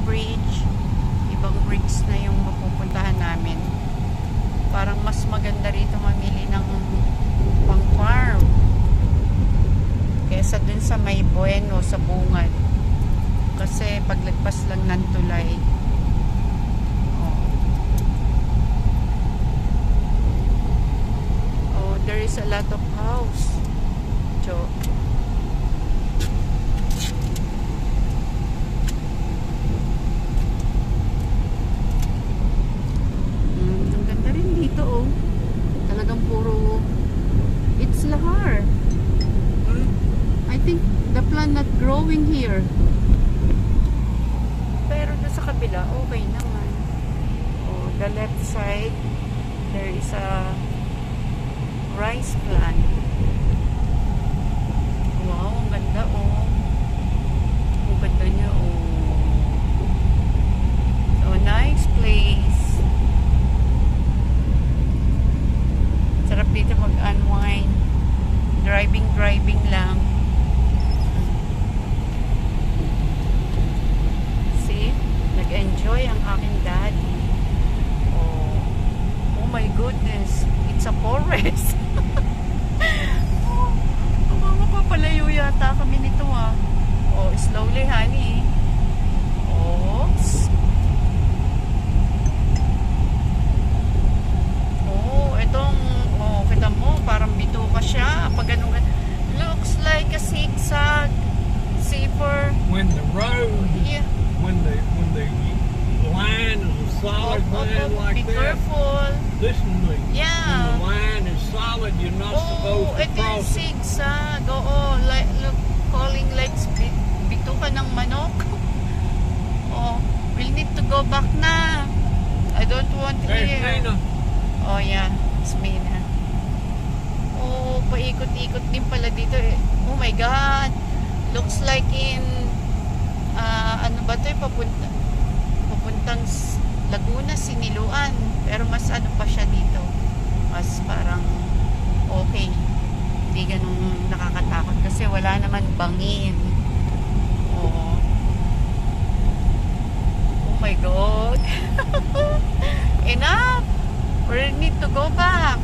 bridge. Ibang bridge na yung mapupuntahan namin. Parang mas maganda rito mamili ng pang farm kesa dun sa may Bueno sa bungad. Kasi paglagpas lang ng tulay. There is a lot of house. So, ang ganda rin dito, oh. Talagang puro, it's lahar. I think the plant not growing here. Pero doon sa kabila, okay naman. Oh, the left side, there is a rice plant. Wow, ang ganda, oh. Ang ganda niya, oh. So, nice place. Sarap dito mag-unwind. Driving lang. See? Nag-enjoy ang aking daddy. Oh my goodness. It's a forest. Mapapalayo yata kami nito, ah. Oh, slowly, honey. Oops. Oh, itong, oh, kita mo, parang bituka siya. Pag ganun, looks like a zigzag. Zipper. When the road, Yeah. when the line is a solid line like Be that, careful. listen to me. Yeah. When the line is solid, you're not supposed to ito yung cross it. zigzag. Oo, like, look, calling like bituka ng manok. Oh, we'll need to go back na. I don't want to There's hear. Nina. Oh, yeah. It's Mina. Oh, paikot-ikot din pala dito eh. Oh my God. Looks like in, ano ba ito? Papuntang Laguna, Siniluan. Pero mas ano pa siya dito. Mas parang okay. Hindi ganun nakakatakot kasi wala naman bangin. Oh. Oh my God. Enough. We need to go back.